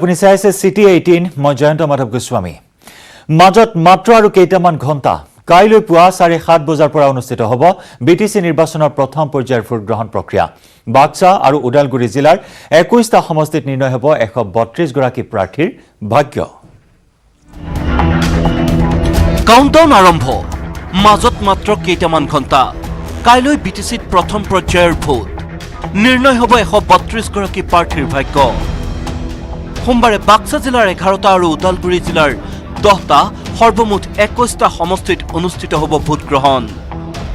আপুনি চাইছে সিটি 18 মই জয়ন্ত মাধৱ গোস্বামী মাজত মাত্ৰ আৰু কেইটামান ঘণ্টা কাইলৈ পুৱা 7:30 বজাৰ পৰা অনুষ্ঠিত হ'ব বিটিসি নিৰ্বাচনৰ প্ৰথম পৰ্যায়ৰ ভোট গ্ৰহণ প্ৰক্ৰিয়া বাক্সা আৰু উদালগুৰি জিলাৰ 21টা সমষ্টিত নিৰ্ণয় হ'ব 132 গৰাকী প্ৰাৰ্থীৰ ভাগ্য কাউণ্টডাউন আৰম্ভ মাজত মাত্ৰ কেইটামান ঘণ্টা কাইলৈ বিটিসিত প্ৰথম পৰ্যায়ৰ ভোট নিৰ্ণয় হ'ব 132 গৰাকী প্ৰাৰ্থীৰ ভাগ্য সোমবাৰে বাক্সা জিলাৰ 11টা আৰু উদালগুৰি জিলাৰ 10টা সৰ্বমুঠ 21টা সমষ্টিত অনুষ্ঠিত হ'ব ভোট গ্ৰহণ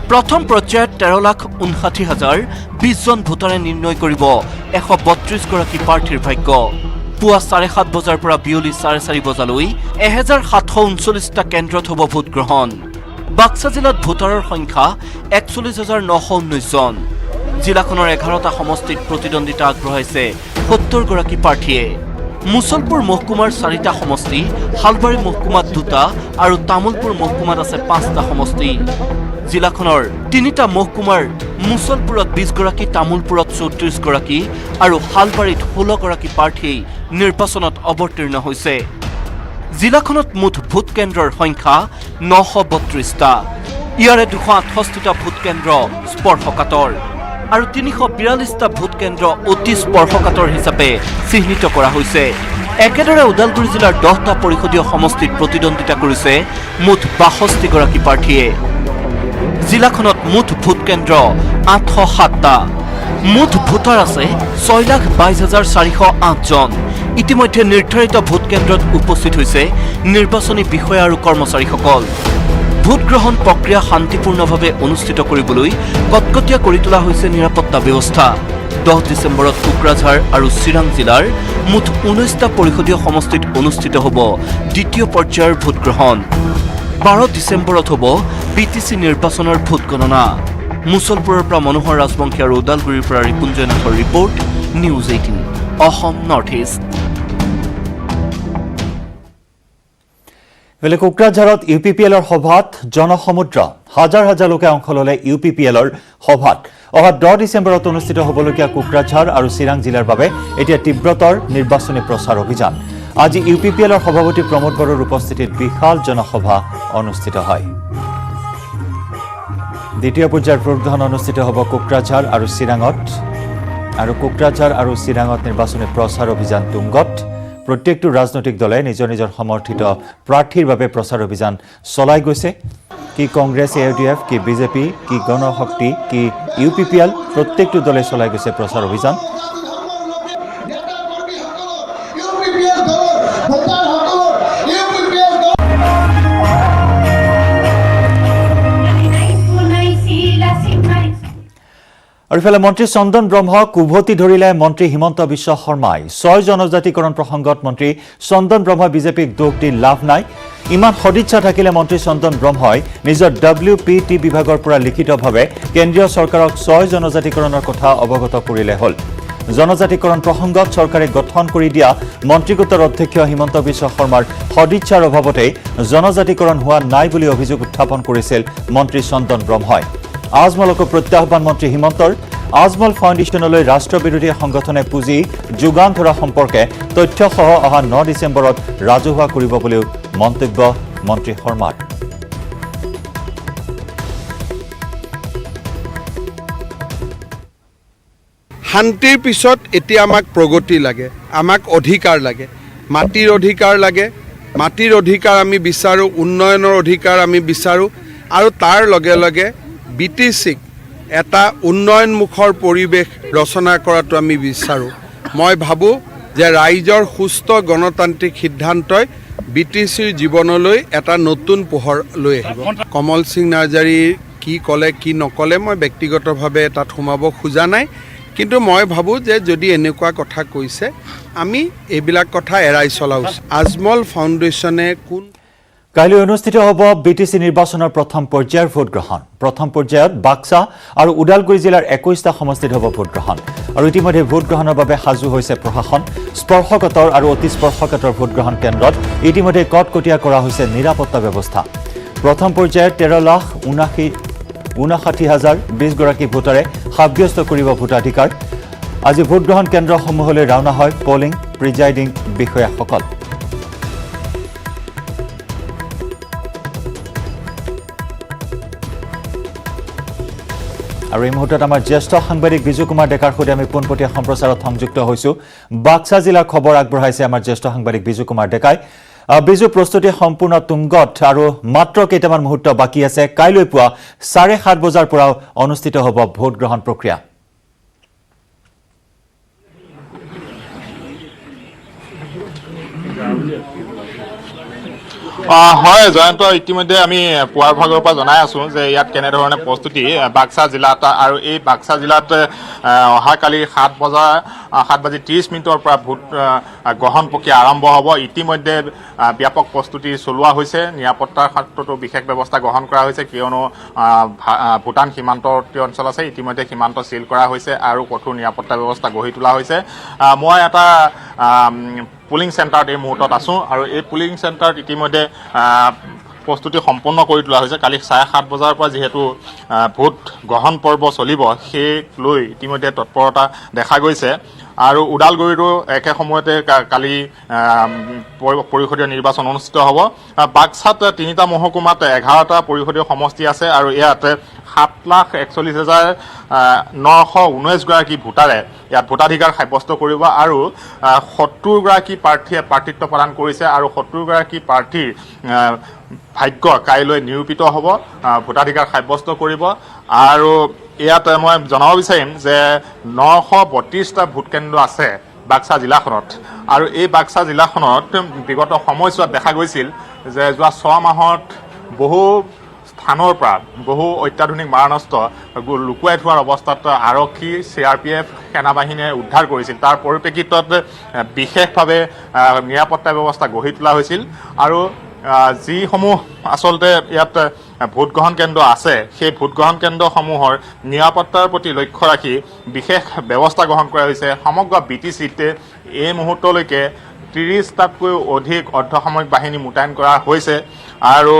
প্ৰথম পৰ্যায়ত 13,59,020 জন ভোটাৰে নিৰ্ণয় কৰিব 132 গৰাকী প্ৰাৰ্থীৰ ভাগ্য পুৱা 7:30 বজাৰ পৰা বিয়লি 4:30 বজালৈ 1739টা কেন্দ্ৰত হ'ব ভোট গ্ৰহণ বাক্সা জিলাত ভোটাৰৰ সংখ্যা 41,919 জন জিলাখনৰ 11টা সমষ্টিত প্ৰতিদ্বন্দ্বিতা আগবঢ়াইছে 70 গৰাকী প্ৰাৰ্থীয়ে মুছলপুৰ মহকুমাৰ 4টা সমষ্টি হালবাৰী মহকুমাত 2টা আৰু তামুলপুৰ মহকুমাত আছে 5টা সমষ্টি জিলাখনৰ 3টা মহকুমাৰ মুছলপুৰত 20 গৰাকী তামুলপুৰত 34 গৰাকী আৰু হালবাৰীত 16 গৰাকী প্ৰাৰ্থী নিৰ্বাচনত অৱতীৰ্ণ হৈছে জিলাখনত মুঠ ভোট কেন্দ্ৰৰ সংখ্যা 932টা ইয়াৰে 268টা ভোট কেন্দ্ৰ স্পৰ্শকাতৰ আৰু 342টা ভোট কেন্দ্ৰ অতি স্পৰ্শকাতৰ হিচাপে চিহ্নিত কৰা হৈছে একেদৰে উদালগুৰি জিলাৰ 10টা পৰিষদীয় সমষ্টিত প্ৰতিদ্বন্দ্বিতা কৰিছে মুঠ 62 গৰাকী প্ৰাৰ্থীয়ে জিলাখনত মুঠ ভোট কেন্দ্ৰ 807টা মুঠ ভোটাৰ আছে 6,22,408 জন ইতিমধ্যে নিৰ্ধাৰিত ভোট কেন্দ্ৰত উপস্থিত হৈছে নিৰ্বাচনী বিষয়া আৰু কৰ্মচাৰীসকল ভোট গ্ৰহণ প্ৰক্ৰিয়া শান্তিপূৰ্ণভাৱে অনুষ্ঠিত কৰিবলৈ কটকটীয়া কৰি তোলা হৈছে নিৰাপত্তা ব্যৱস্থা 10 ডিচেম্বৰত কোকৰাঝাৰ আৰু চিৰাং জিলাৰ মুঠ 19টা পৰিষদীয় সমষ্টিত অনুষ্ঠিত হ'ব দ্বিতীয় পৰ্যায়ৰ ভোট গ্ৰহণ 12 ডিচেম্বৰত হ'ব বিটিসি নিৰ্বাচনৰ ভোট গণনা মুছলপুৰৰ পৰা মনোহৰ ৰাজবংশী আৰু উদালগুৰিৰ পৰা ৰিপুঞ্জয় নাথৰ report news 18 Assam north east বেলে কোকৰাঝাৰত ইউপিপিএলৰ সভাত জনসমুদ্ৰ হাজাৰ হাজাৰ লোকে অংশ ললে ইউপিপিএলৰ সভাত অহা 10 ডিচেম্বৰত অনুষ্ঠিত হ'বলগীয়া কোকৰাঝাৰ আৰু চিৰাং জিলাৰ বাবে এতিয়া তীব্ৰতৰ নিৰ্বাচনী প্ৰচাৰ অভিযান আজি ইউপিপিএলৰ সভাপতি প্ৰমোদ বড়োৰ উপস্থিতিত বিশাল জনসভা অনুষ্ঠিত হয় দ্বিতীয় পৰ্যায়ৰ ভোট গ্ৰহণ অনুষ্ঠিত হ'ব কোকৰাঝাৰ আৰু চিৰাঙত আৰু কোকৰাঝাৰ আৰু চিৰাঙত নিৰ্বাচনী প্ৰচাৰ অভিযান তুংগত প্ৰত্যেকটো ৰাজনৈতিক দলে নিজৰ নিজৰ সমৰ্থিত প্ৰাৰ্থীৰ বাবে প্ৰচাৰ অভিযান চলাই গৈছে কি কংগ্ৰেছ এউডিএফ কি বিজেপি কি গণশক্তি কি ইউপিপিএল প্ৰত্যেকটো দলে চলাই গৈছে প্ৰচাৰ অভিযান আৰু ইফালে মন্ত্ৰী চন্দন ব্ৰহ্মক উভতি ধৰিলে মন্ত্ৰী হিমন্ত বিশ্ব শৰ্মাই 6 জনজাতিকৰণ প্ৰসংগত মন্ত্ৰী চন্দন ব্ৰহ্মই বিজেপিক দোষ দি লাভ নাই ইমান সদিচ্ছা থাকিলে মন্ত্ৰী চন্দন ব্ৰহ্মই নিজৰ WPT বিভাগৰ পৰা লিখিতভাৱে কেন্দ্ৰীয় চৰকাৰক 6 জনজাতিকৰণৰ কথা অৱগত কৰিলে হ'ল জনজাতিকৰণ প্ৰসংগত চৰকাৰে গঠন কৰি দিয়া মন্ত্ৰীগোটৰ অধ্যক্ষ হিমন্ত বিশ্ব শৰ্মাৰ সদিচ্ছাৰ অভাৱতে জনজাতিকৰণ হোৱা নাই বুলি অভিযোগ উত্থাপন কৰিছিল মন্ত্ৰী চন্দন ব্ৰহ্মই আজমলক প্ৰত্যাহ্বান মন্ত্ৰী হিমন্তৰ আজমল ফাউণ্ডেশ্যনলৈ ৰাষ্ট্ৰবিৰোধী সংগঠনে পুঁজি যোগান ধৰা সম্পৰ্কে তথ্যসহ অহা 9 ডিচেম্বৰত ৰাজহুৱা কৰিব বুলিও মন্তব্য মন্ত্ৰী শৰ্মাৰ শান্তিৰ পিছত এতিয়া আমাক প্ৰগতি লাগে আমাক অধিকাৰ লাগে মাটিৰ অধিকাৰ আমি বিচাৰো উন্নয়নৰ অধিকাৰ আমি বিচাৰো আৰু তাৰ লগে লগে বিটিসিক এটা উন্নয়নমুখৰ পৰিৱেশ ৰচনা কৰাটো আমি বিচাৰোঁ মই ভাবোঁ যে ৰাইজৰ সুস্থ গণতান্ত্ৰিক সিদ্ধান্তই বিটিসিৰ জীৱনলৈ এটা নতুন পোহৰ লৈ আহিব কমল সিং নাৰ্জাৰী কি ক'লে কি নক'লে মই ব্যক্তিগতভাৱে তাত সোমাব খোজা নাই কিন্তু মই ভাবোঁ যে যদি এনেকুৱা কথা কৈছে আমি এইবিলাক কথা এৰাই চলা উচিত আজমল ফাউণ্ডেশ্যনে কোন কাইলৈ অনুষ্ঠিত হ'ব বিটিসি নিৰ্বাচনৰ প্ৰথম পৰ্যায়ৰ ভোট গ্ৰহণ প্ৰথম পৰ্যায়ত বাক্সা আৰু উদালগুৰি জিলাৰ 21টা সমষ্টিত হ'ব ভোট গ্ৰহণ আৰু ইতিমধ্যে ভোট গ্ৰহণৰ বাবে সাজু হৈছে প্ৰশাসন স্পৰ্শকাতৰ আৰু অতি স্পৰ্শকাতৰ ভোট গ্ৰহণ কেন্দ্ৰত ইতিমধ্যে কটকটীয়া কৰা হৈছে নিৰাপত্তা ব্যৱস্থা প্ৰথম পৰ্যায়ত 13,59,020 গৰাকী ভোটাৰে সাব্যস্ত কৰিব ভোটাধিকাৰ আজি ভোট গ্ৰহণ কেন্দ্ৰসমূহলৈ ৰাওনা হয় পলিং প্ৰিজাইডিং বিষয়াসকল। আৰু এই মুহূৰ্তত আমাৰ জ্যেষ্ঠ সাংবাদিক বিজু কুমাৰ ডেকাৰ সৈতে আমি পোনপটীয়া সম্প্ৰচাৰত সংযুক্ত হৈছোঁ। বাক্সা জিলাৰ খবৰ আগবঢ়াইছে আমাৰ জ্যেষ্ঠ সাংবাদিক বিজু কুমাৰ ডেকাই। বিজু, প্ৰস্তুতি সম্পূৰ্ণ তুংগত আৰু মাত্ৰ কেইটামান মুহূৰ্ত বাকী আছে। কাইলৈ পুৱা 7:30 বজাৰ পৰা অনুষ্ঠিত হ'ব ভোট গ্ৰহণ প্ৰক্ৰিয়া। হয় জয়ন্ত, ইতিমধ্যে আমি পুৱাৰ ভাগৰ পৰা জনাই আছো যে ইয়াত কেনেধৰণে প্ৰস্তুতি বাক্সা জিলাত, আৰু এই বাক্সা জিলাত অহাকালি 7:30 পৰা ভোট গ্ৰহণ প্ৰক্ৰিয়া আৰম্ভ হ'ব। ইতিমধ্যে ব্যাপক প্ৰস্তুতি চলোৱা হৈছে। নিৰাপত্তাৰ ক্ষেত্ৰতো বিশেষ ব্যৱস্থা গ্ৰহণ কৰা হৈছে, কিয়নো ভূটান সীমান্তৱৰ্তী অঞ্চল আছে। ইতিমধ্যে সীমান্ত চিল কৰা হৈছে আৰু কঠোৰ নিৰাপত্তা ব্যৱস্থা গঢ়ি তোলা হৈছে। মই এটা পুলিং চেণ্টাৰত এই মুহূৰ্তত আছোঁ, আৰু এই পুলিং চেণ্টাৰত ইতিমধ্যে প্ৰস্তুতি সম্পন্ন কৰি তোলা হৈছে। কালি 7:30 বজাৰ পৰা যিহেতু ভোট গ্ৰহণ পৰ্ব চলিব, সেই লৈ ইতিমধ্যে তৎপৰতা দেখা গৈছে। আৰু ওদালগুৰিতো একে সময়তে কালি পৰিষদীয় নিৰ্বাচন অনুষ্ঠিত হ'ব। বাক্সাত 3টা মহকুমাত 11টা পৰিষদীয় সমষ্টি আছে, আৰু ইয়াত 7,41,919 গৰাকী ভোটাৰে ইয়াত ভোটাধিকাৰ সাব্যস্ত কৰিব, আৰু 70 গৰাকী প্ৰাৰ্থীয়ে প্ৰাৰ্থিত্ব প্ৰদান কৰিছে, আৰু 70 গৰাকী প্ৰাৰ্থীৰ ভাগ্য কাইলৈ নিৰূপিত হ'ব, ভোটাধিকাৰ সাব্যস্ত কৰিব। আৰু ইয়াত মই জনাব বিচাৰিম যে 932টা ভোটকেন্দ্ৰ আছে বাক্সা জিলাখনত, আৰু এই বাক্সা জিলাখনত বিগত সময়ছোৱাত দেখা গৈছিল যে যোৱা 6 মাহত বহু স্থানৰ পৰা বহু অত্যাধুনিক মাৰণাস্ত্ৰ লুকুৱাই থোৱাৰ অৱস্থাত আৰক্ষী, CRPF, সেনাবাহিনীয়ে উদ্ধাৰ কৰিছিল। তাৰ পৰিপ্ৰেক্ষিতত বিশেষভাৱে নিৰাপত্তা ব্যৱস্থা গঢ়ি তোলা হৈছিল, আৰু যিসমূহ আচলতে ইয়াত ভোটগ্ৰহণ কেন্দ্ৰ আছে, সেই ভোটগ্ৰহণ কেন্দ্ৰসমূহৰ নিৰাপত্তাৰ প্ৰতি লক্ষ্য ৰাখি বিশেষ ব্যৱস্থা গ্ৰহণ কৰা হৈছে। সমগ্ৰ BTCত এই মুহূৰ্তলৈকে 30টাতকৈও অধিক অৰ্ধসামৰিক বাহিনী মোতায়েন কৰা হৈছে, আৰু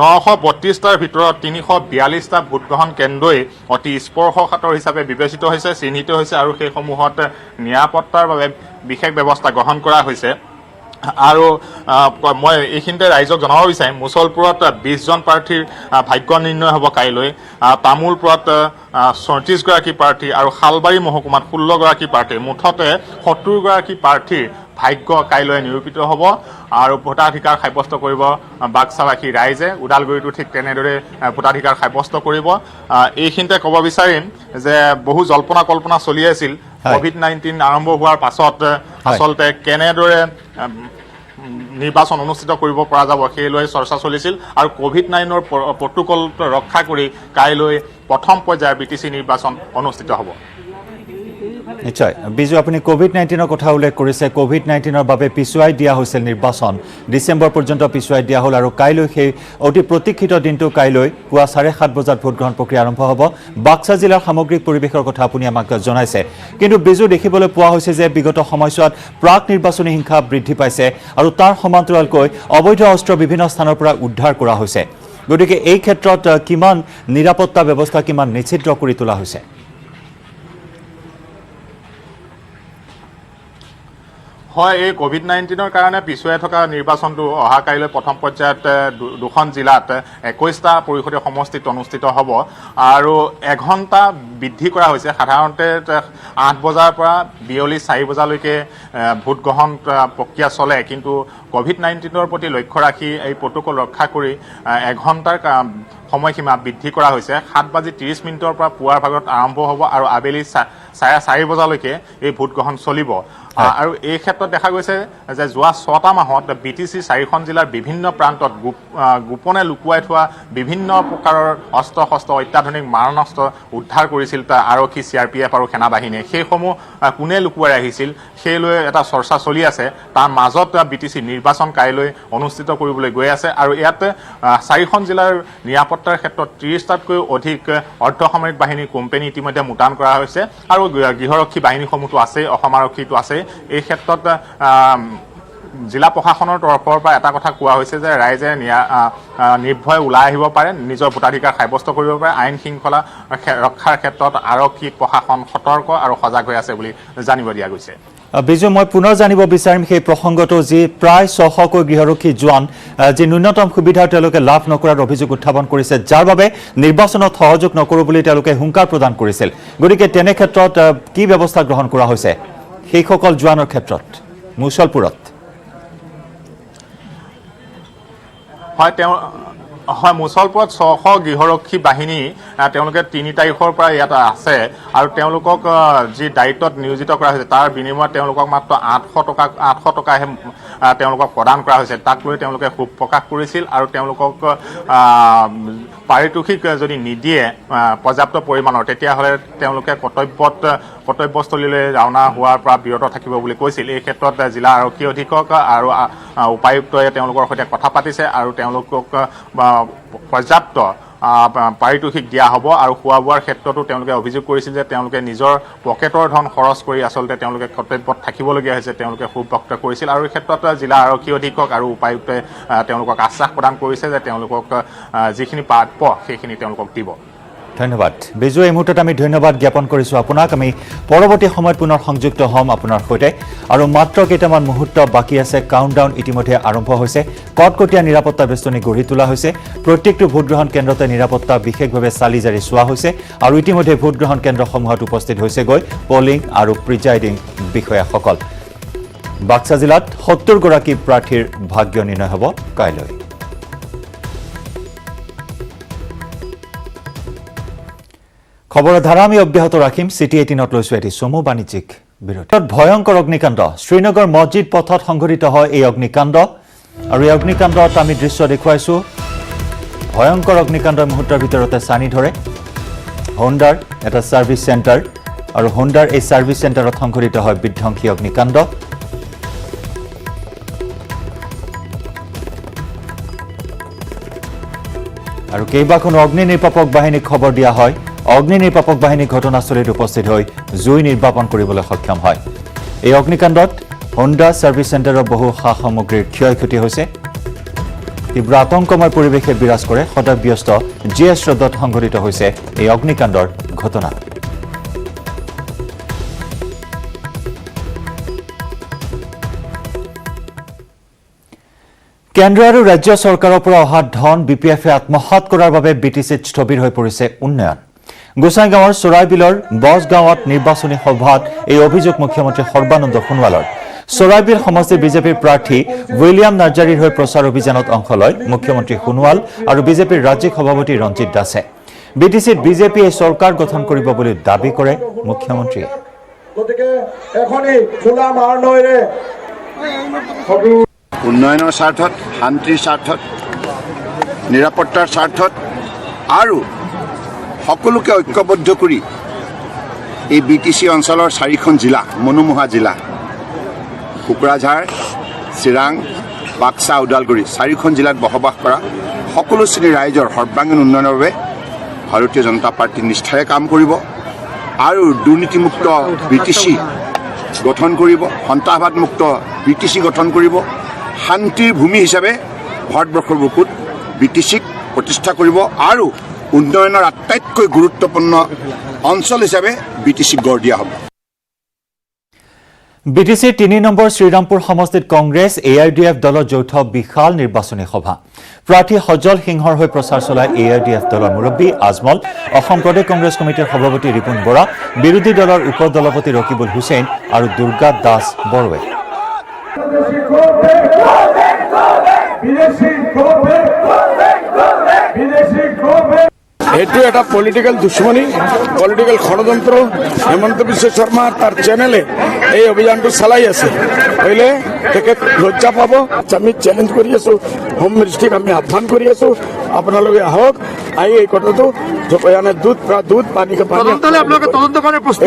932টাৰ ভিতৰত 342টা ভোটগ্ৰহণ কেন্দ্ৰই অতি স্পৰ্শকাতৰ হিচাপে বিবেচিত হৈছে, চিহ্নিত হৈছে, আৰু সেইসমূহত নিৰাপত্তাৰ বাবে বিশেষ ব্যৱস্থা গ্ৰহণ কৰা হৈছে। আৰু মই এইখিনিতে ৰাইজক জনাব বিচাৰিম, মুছলপুৰত 20জন প্ৰাৰ্থীৰ ভাগ্য নিৰ্ণয় হ'ব কাইলৈ, তামোলপুৰত 34 গৰাকী প্ৰাৰ্থী, আৰু শালবাৰী মহকুমাত 16 গৰাকী প্ৰাৰ্থী, মুঠতে 70 গৰাকী প্ৰাৰ্থীৰ ভাগ্য কাইলৈ নিৰূপিত হ'ব, আৰু ভোটাধিকাৰ সাব্যস্ত কৰিব বাক্সাবাসী ৰাইজে। ওদালগুৰিতো ঠিক তেনেদৰে ভোটাধিকাৰ সাব্যস্ত কৰিব। এইখিনিতে ক'ব বিচাৰিম যে বহু জল্পনা কল্পনা চলি আছিল COVID-19 আৰম্ভ হোৱাৰ পাছত আচলতে কেনেদৰে নিৰ্বাচন অনুষ্ঠিত কৰিব পৰা যাব সেই লৈ চৰ্চা চলিছিল, আৰু COVID-19ৰ প্ৰটোকল ৰক্ষা কৰি কাইলৈ প্ৰথম পৰ্যায়ৰ BTC নিৰ্বাচন অনুষ্ঠিত হ'ব। নিশ্চয় বিজু, আপুনি COVID-19ৰ কথা উল্লেখ কৰিছে। COVID-19ৰ বাবে পিছুৱাই দিয়া হৈছিল নিৰ্বাচন, ডিচেম্বৰ পৰ্যন্ত পিছুৱাই দিয়া হ'ল, আৰু কাইলৈ সেই অতি প্ৰতীক্ষিত দিনটো কাইলৈ পুৱা 7:30 বজাত ভোটগ্ৰহণ প্ৰক্ৰিয়া আৰম্ভ হ'ব। বাক্সা জিলাৰ সামগ্ৰিক পৰিৱেশৰ কথা আপুনি আমাক জনাইছে, কিন্তু বিজু, দেখিবলৈ পোৱা হৈছে যে বিগত সময়ছোৱাত প্ৰাক নিৰ্বাচনী হিংসা বৃদ্ধি পাইছে, আৰু তাৰ সমান্তৰালকৈ অবৈধ অস্ত্ৰ বিভিন্ন স্থানৰ পৰা উদ্ধাৰ কৰা হৈছে। গতিকে এই ক্ষেত্ৰত কিমান নিৰাপত্তা ব্যৱস্থা কিমান নিশ্চিত কৰি তোলা হৈছে? হয়, এই COVID-19ৰ কাৰণে পিছুৱাই থকা নিৰ্বাচনটো অহা কাইলৈ প্ৰথম পৰ্যায়ত 2খন জিলাত 21টা পৰিষদীয় সমষ্টিত অনুষ্ঠিত হ'ব, আৰু 1 ঘণ্টা বৃদ্ধি কৰা হৈছে। সাধাৰণতে 8 বজাৰ পৰা বিয়লি 4 বজালৈকে ভোট গ্ৰহণ প্ৰক্ৰিয়া চলে, কিন্তু COVID-19ৰ প্ৰতি লক্ষ্য ৰাখি এই প্ৰটোকল ৰক্ষা কৰি 1 ঘণ্টাৰ সময়সীমা বৃদ্ধি কৰা হৈছে। 7:30 পৰা পুৱাৰ ভাগত আৰম্ভ হ'ব, আৰু আবেলি 4:30 বজালৈকে এই ভোট গ্ৰহণ চলিব। আৰু এই ক্ষেত্ৰত দেখা গৈছে যে যোৱা 6টা মাহত BTC 4খন জিলাৰ বিভিন্ন প্ৰান্তত গোপনে লুকুৱাই থোৱা বিভিন্ন প্ৰকাৰৰ অস্ত্ৰ শস্ত্ৰ, অত্যাধুনিক মাৰণাস্ত্ৰ উদ্ধাৰ কৰিছিল আৰক্ষী, CRPF আৰু সেনাবাহিনীয়ে। সেইসমূহ কোনে লুকুৱাই আহিছিল সেই লৈ এটা চৰ্চা চলি আছে। তাৰ মাজত BTC নিৰ্বাচন কাইলৈ অনুষ্ঠিত কৰিবলৈ গৈ আছে, আৰু ইয়াত 4খন জিলাৰ নিৰাপত্তাৰ ক্ষেত্ৰত 30টাতকৈও অধিক অৰ্ধসামৰিক বাহিনীৰ কোম্পানী ইতিমধ্যে মোতায়েন কৰা হৈছে, আৰু গৃহৰক্ষী বাহিনীসমূহতো আছে, অসম আৰক্ষীটো আছে। এই ক্ষেত্ৰত জিলা প্ৰশাসনৰ তৰফৰ পৰা এটা কথা কোৱা হৈছে যে ৰাইজে নিৰ্ভয়ে ওলাই আহিব পাৰে, নিজৰ ভোটাধিকাৰ সাব্যস্ত কৰিব পাৰে। আইন শৃংখলা ৰক্ষাৰ ক্ষেত্ৰত আৰক্ষী প্ৰশাসন সতৰ্ক আৰু সজাগ হৈ আছে বুলি জানিব দিয়া গৈছে। বিজু মই পুনৰ জানিব বিচাৰিম সেই প্ৰসংগটো যি প্ৰায় 600কৈ গৃহৰক্ষী জোৱান যি ন্যূনতম সুবিধা তেওঁলোকে লাভ নকৰাৰ অভিযোগ উত্থাপন কৰিছে যাৰ বাবে নিৰ্বাচনত সহযোগ নকৰো বুলি তেওঁলোকে হুংকাৰ প্ৰদান কৰিছিল গতিকে তেনে ক্ষেত্ৰত কি ব্যৱস্থা গ্ৰহণ কৰা হৈছে সেইসকল জোৱানৰ ক্ষেত্ৰত মুছলপুৰত হয় মুছলপুৰত 600 গৃহৰক্ষী বাহিনী তেওঁলোকে 3 তাৰিখৰ পৰা ইয়াত আছে আৰু তেওঁলোকক যি দায়িত্বত নিয়োজিত কৰা হৈছে তাৰ বিনিময়ত তেওঁলোকক মাত্ৰ 800 টকাহে তেওঁলোকক প্ৰদান কৰা হৈছে তাক লৈ তেওঁলোকে ক্ষোভ প্ৰকাশ কৰিছিল আৰু তেওঁলোকক পাৰিতোষিক যদি নিদিয়ে পৰ্যাপ্ত পৰিমাণৰ তেতিয়াহ'লে তেওঁলোকে কৰ্তব্যস্থলীলৈ ৰাওনা হোৱাৰ পৰা বিৰত থাকিব বুলি কৈছিল এই ক্ষেত্ৰত জিলা আৰক্ষী অধীক্ষক আৰু উপায়ুক্তই তেওঁলোকৰ সৈতে কথা পাতিছে আৰু তেওঁলোকক পৰ্যাপ্ত পাৰিতোষিক দিয়া হ'ব আৰু খোৱা বোৱাৰ ক্ষেত্ৰতো তেওঁলোকে অভিযোগ কৰিছিল যে তেওঁলোকে নিজৰ পকেটৰ ধন খৰচ কৰি আচলতে তেওঁলোকে কৰ্তব্যত থাকিবলগীয়া হৈছে তেওঁলোকে ক্ষোভ ব্যক্ত কৰিছিল আৰু এই ক্ষেত্ৰত জিলা আৰক্ষী অধীক্ষক আৰু উপায়ুক্তই তেওঁলোকক আশ্বাস প্ৰদান কৰিছে যে তেওঁলোকক যিখিনি প্ৰাপ্য সেইখিনি তেওঁলোকক দিব ধন্যবাদ বিজু এই মুহূৰ্তত আমি ধন্যবাদ জ্ঞাপন কৰিছো আপোনাক আমি পৰৱৰ্তী সময়ত পুনৰ সংযুক্ত হ'ম আপোনাৰ সৈতে আৰু মাত্ৰ কেইটামান মুহূৰ্ত বাকী আছে কাউণ্টডাউন ইতিমধ্যে আৰম্ভ হৈছে কটকটীয়া নিৰাপত্তা বেষ্টনী গঢ়ি তোলা হৈছে প্ৰত্যেকটো ভোটগ্ৰহণ কেন্দ্ৰতে নিৰাপত্তা বিশেষভাৱে চালি জাৰি চোৱা হৈছে আৰু ইতিমধ্যে ভোটগ্ৰহণ কেন্দ্ৰসমূহত উপস্থিত হৈছে গৈ পলিং আৰু প্ৰিজাইডিং বিষয়াসকল বাক্সা জিলাত 70 গৰাকী প্ৰাৰ্থীৰ ভাগ্য নিৰ্ণয় হ'ব কাইলৈ খবৰৰ ধাৰা আমি অব্যাহত ৰাখিম চিটি 18ত লৈছো এটি চমু বাণিজ্যিক বিৰতি ভয়ংকৰ অগ্নিকাণ্ড শ্ৰীনগৰ মছজিদ পথত সংঘটিত হয় এই অগ্নিকাণ্ড আৰু এই অগ্নিকাণ্ডত আমি দৃশ্য দেখুৱাইছো ভয়ংকৰ অগ্নিকাণ্ডৰ মুহূৰ্তৰ ভিতৰতে চানি ধৰে হোণ্ডাৰ এটা সাৰ্ভিস চেণ্টাৰ আৰু হোণ্ডাৰ এই সাৰ্ভিস চেণ্টাৰত সংঘটিত হয় বিধ্বংসী অগ্নিকাণ্ড আৰু কেইবাখনো অগ্নি নিৰ্বাপক বাহিনীক খবৰ দিয়া হয় অগ্নি নিৰ্বাপক বাহিনী ঘটনাস্থলীত উপস্থিত হৈ জুই নিৰ্বাপন কৰিবলৈ সক্ষম হয় এই অগ্নিকাণ্ডত হোণ্ডা সাৰ্ভিস চেণ্টাৰৰ বহু সা সামগ্ৰীৰ ক্ষয়ক্ষতি হৈছে তীব্ৰ আতংকময় পৰিৱেশে বিৰাজ কৰে সদায় ব্যস্ত জিএছ ৰোডত সংঘটিত হৈছে এই অগ্নিকাণ্ডৰ ঘটনা কেন্দ্ৰ আৰু ৰাজ্য চৰকাৰৰ পৰা অহা ধন বিপিএফে আত্মসাৎ কৰাৰ বাবে বিটিচিত স্থবিৰ হৈ পৰিছে উন্নয়ন গোসাইগাঁৱৰ চৰাইবিলৰ বছগাঁৱত নিৰ্বাচনী সভাত এই অভিযোগ মুখ্যমন্ত্ৰী সৰ্বানন্দ সোণোৱালৰ চৰাইবিল সমষ্টিৰ বিজেপিৰ প্ৰাৰ্থী উইলিয়াম নাৰ্জাৰীৰ হৈ প্ৰচাৰ অভিযানত অংশ লয় মুখ্যমন্ত্ৰী সোণোৱাল আৰু বিজেপিৰ ৰাজ্যিক সভাপতি ৰঞ্জিত দাসে বিটিচিত বিজেপিয়ে চৰকাৰ গঠন কৰিব বুলি দাবী কৰে মুখ্যমন্ত্ৰীয়ে উন্নয়নৰ স্বাৰ্থত শান্তিৰ স্বাৰ্থত নিৰাপত্তাৰ স্বাৰ্থত আৰু সকলোকে ঐক্যবদ্ধ কৰি এই বিটিচি অঞ্চলৰ 4খন জিলা মনোমোহা জিলা কোকৰাঝাৰ চিৰাং বাক্সা ওদালগুৰি 4খন জিলাত বসবাস কৰা সকলো শ্ৰেণীৰ ৰাইজৰ সৰ্বাংগীন উন্নয়নৰ বাবে ভাৰতীয় জনতা পাৰ্টি নিষ্ঠাৰে কাম কৰিব আৰু দুৰ্নীতিমুক্ত বিটিচি গঠন কৰিব সন্ত্ৰাসবাদমুক্ত বিটিচি গঠন কৰিব শান্তিৰ ভূমি হিচাপে ভাৰতবৰ্ষৰ বুকুত বিটিচিক প্ৰতিষ্ঠা কৰিব আৰু উন্নয়নৰ আটাইতকৈ গুৰুত্বপূৰ্ণ অঞ্চল হিচাপে বিটিচিক গঢ় দিয়া হ'ব বিটিচিৰ 3 নম্বৰ শ্ৰীৰামপুৰ সমষ্টিত কংগ্ৰেছ এআইডিএফ দলৰ যৌথ বিশাল নিৰ্বাচনী সভা প্ৰাৰ্থী সজল সিংহৰ হৈ প্ৰচাৰ চলাই এআইডিএফ দলৰ মুৰব্বী আজমল অসম প্ৰদেশ কংগ্ৰেছ কমিটিৰ সভাপতি ৰিপুণ বৰা বিৰোধী দলৰ উপ দলপতি ৰকিবুল হুছেইন আৰু দুৰ্গা দাস বড়োৱে এটি এটা পলিটিক্যাল দুশ্মনী পলিটিক্যাল ষড়যন্ত্র হেমন্ত বিশ্ব শর্মা তার চ্যানেলে এই অভিযানটো চলাই আছে হইলে তেখেত লজ্জা পাব আমি চ্যালেঞ্জ কৰি আছো হোম মিনিষ্ট্ৰিক আমি আহ্বান কৰি আছো আপোনালোকে আহক আহি এই কথাটো মানে দুধ পানীকে পানী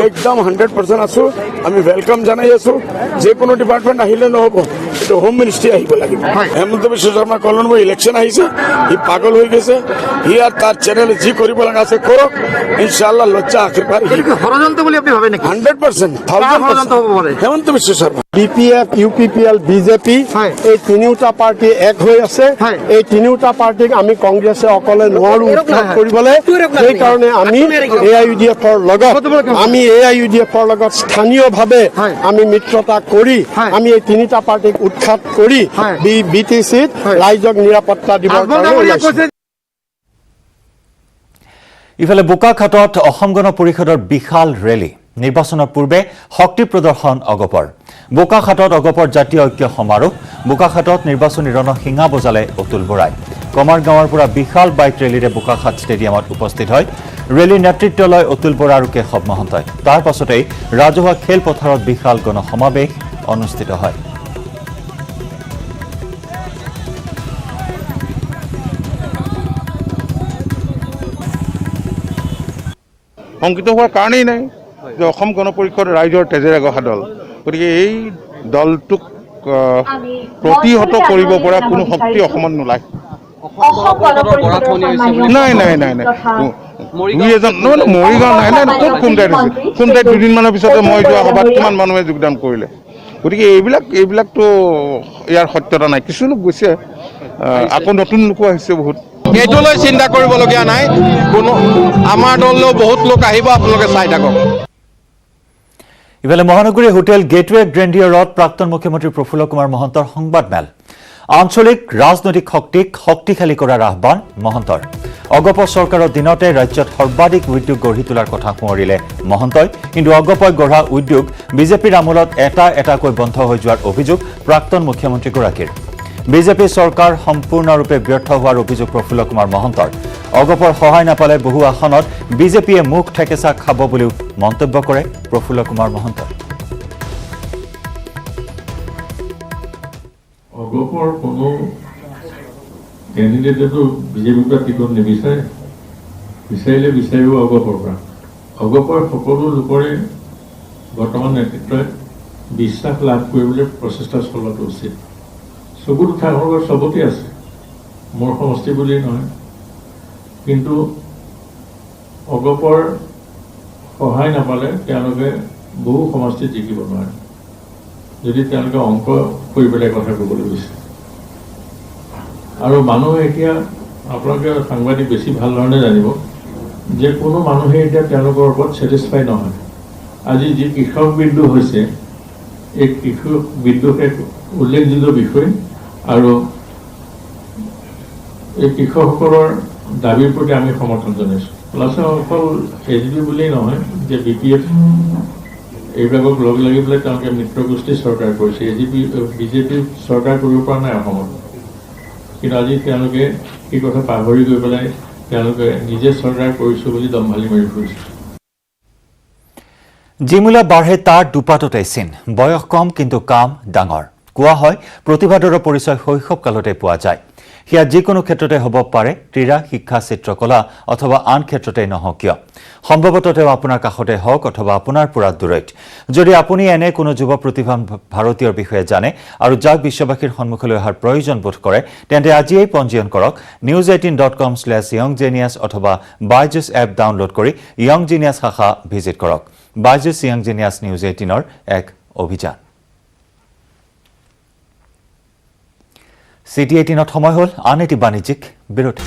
একদম 100% আছো আমি ওয়েলকাম জানাই আছো যে কোনো ডিপার্টমেন্ট আহিলে নহব এইটো হোম মিনিষ্ট্রি আহিব লাগিব হেমন্ত বিশ্ব শর্মা কলনবোৰ ইলেকশন আহিছে ই পাগল হৈ গৈছে ই আৰ তাৰ চ্যানেলে যি কৰিব লগা আছে কৰক ইনশাআল্লাহ লজ্জা আখিৰ পাৰ ষড়যন্ত্ৰ বুলি আপুনি ভাবে নেকি 100% Hemanta Biswa Sarma BPF, UPPL, BJP এই তিনিওটা পাৰ্টি এক হৈ আছে এই তিনিওটা পাৰ্টিক আমি কংগ্ৰেছে অকলে নোৱাৰো উৎখাত কৰিবলৈ সেইকাৰণে আমি AIUDFৰ লগত স্থানীয়ভাৱে আমি মিত্ৰতা কৰি আমি এই তিনিটা পাৰ্টিক উৎখাত কৰি BTCত ৰাইজক নিৰাপত্তা দিবৰ কাৰণে ওলাইছো ইফালে বোকাখাটত অসম গণ পৰিষদৰ বিশাল ৰেলী নিৰ্বাচনৰ পূৰ্বে শক্তি প্ৰদৰ্শন অগপৰ বোকাখাটত অগপৰ জাতীয় ঐক্য সমাৰোহ বোকাখাটত নিৰ্বাচনী ৰণসিঙা বজালে অতুল বৰাই কমাৰগাঁৱৰ পৰা বিশাল বাইক ৰেলীৰে বোকাখাট ষ্টেডিয়ামত উপস্থিত হয় ৰেলীৰ নেতৃত্ব লয় অতুল বৰা আৰু কেশৱ মহন্তই তাৰ পাছতেই ৰাজহুৱা খেলপথাৰত বিশাল গণসমাৱেশ অনুষ্ঠিত হয় শংকিত হোৱাৰ কাৰণেই নাই যে অসম গণ পৰিষদ ৰাইজৰ তেজেৰে গঢ়া দল গতিকে এই দলটোক প্ৰতিহত কৰিব পৰা কোনো শক্তি অসমত নোলায় নাই দুই এজন মৰিগাঁও নাই ক'ত খুমটাইত হৈছে খুমটাইত দুদিনমানৰ পিছতে মই যোৱা সভাত কিমান মানুহে যোগদান কৰিলে গতিকে এইবিলাকতো ইয়াৰ সত্যতা নাই কিছু লোক গৈছে আকৌ নতুন লোকো আহিছে বহুত এইটোলৈ চিন্তা কৰিবলগীয়া নাই কোনো আমাৰ দললৈও বহুত লোক আহিব আপোনালোকে চাই থাকক ইফালে মহানগৰী হোটেল গেটৱে গ্ৰেণ্ডিয়ৰত প্ৰাক্তন মুখ্যমন্ত্ৰী প্ৰফুল্ল কুমাৰ মহন্তৰ সংবাদমেল আঞ্চলিক ৰাজনৈতিক শক্তিক শক্তিশালী কৰাৰ আহ্বান মহন্তৰ অগপ চৰকাৰৰ দিনতে ৰাজ্যত সৰ্বাধিক উদ্যোগ গঢ়ি তোলাৰ কথা সোঁৱৰিলে মহন্তই কিন্তু অগপই গঢ়া উদ্যোগ বিজেপিৰ আমোলত এটাকৈ বন্ধ হৈ যোৱাৰ অভিযোগ প্ৰাক্তন মুখ্যমন্ত্ৰীগৰাকীৰ বিজেপি চৰকাৰ সম্পূৰ্ণৰূপে ব্যৰ্থ হোৱাৰ অভিযোগ প্ৰফুল্ল কুমাৰ মহন্তৰ অগপৰ সহায় নাপালে বহু আসনত বিজেপিয়ে মুখ ঠেকেচা খাব বুলিও মন্তব্য কৰে প্ৰফুল্ল কুমাৰ মহন্তই অগপৰ কোনো কেণ্ডিডেটেতো বিজেপিৰ পৰা টিকট নিবিচাৰিলে বিচাৰিব অগপৰ পৰা অগপৰ সকলো লোকৰে বৰ্তমান নেতৃত্বই বিশ্বাস লাভ কৰিবলৈ প্ৰচেষ্টা চলোৱাটো উচিত চকুত উঠা তেওঁলোকৰ চবতে আছে মোৰ সমষ্টি বুলি নহয় কিন্তু অগপৰ সহায় নাপালে তেওঁলোকে বহু সমষ্টিত জিকিব নোৱাৰে যদি তেওঁলোকে অংক কৰি পেলাই কথা ক'বলৈ বিচাৰে আৰু মানুহে এতিয়া আপোনালোকে সাংবাদিক বেছি ভাল ধৰণে জানিব যে কোনো মানুহে এতিয়া তেওঁলোকৰ ওপৰত ছেটিছফাই নহয় আজি যি কৃষক বিদ্ৰোহ হৈছে এই কৃষক বিদ্ৰোহ এক উল্লেখযোগ্য বিষয় আৰু এই কৃষকসকলৰ দাবীৰ প্ৰতি আমি সমৰ্থন জনাইছোঁ প্লাছে অকল AGP বুলিয়েই নহয় যে BPF এইবিলাকক লগ লাগি পেলাই তেওঁলোকে মিত্ৰগোষ্ঠী চৰকাৰ কৰিছে বিজেপি চৰকাৰ কৰিব পৰা নাই অসমত কিন্তু আজি তেওঁলোকে এই কথা পাহৰি গৈ পেলাই তেওঁলোকে নিজে চৰকাৰ কৰিছোঁ বুলি দম্ভালি মাৰি ফুৰিছে যিমূলা বাঢ়ে তাৰ দুপাততে চিন বয়স কম কিন্তু কাম ডাঙৰ কোৱা হয় প্ৰতিভাদৰৰ পৰিচয় শৈশৱকালতে পোৱা যায় সেয়া যিকোনো ক্ষেত্ৰতে হ'ব পাৰে ক্ৰীড়া শিক্ষা চিত্ৰকলা অথবা আন ক্ষেত্ৰতে নহওক কিয় সম্ভৱতঃ তেওঁ আপোনাৰ কাষতে হওক অথবা আপোনাৰ পৰা দূৰৈত যদি আপুনি এনে কোনো যুৱ প্ৰতিভাৱান ভাৰতীয়ৰ বিষয়ে জানে আৰু যাক বিশ্ববাসীৰ সন্মুখলৈ অহাৰ প্ৰয়োজন বোধ কৰে তেন্তে আজিয়েই পঞ্জীয়ন কৰক news18.com/younggenius অথবা বাইজুছ এপ ডাউনলোড কৰি য়ং জিনিয়াছ শাখা ভিজিট কৰক বাইজুছ য়ং জিনিয়াছ নিউজ 18ৰ এক অভিযান City 18ত সময় হ'ল আন এটি বাণিজ্যিক বিৰতি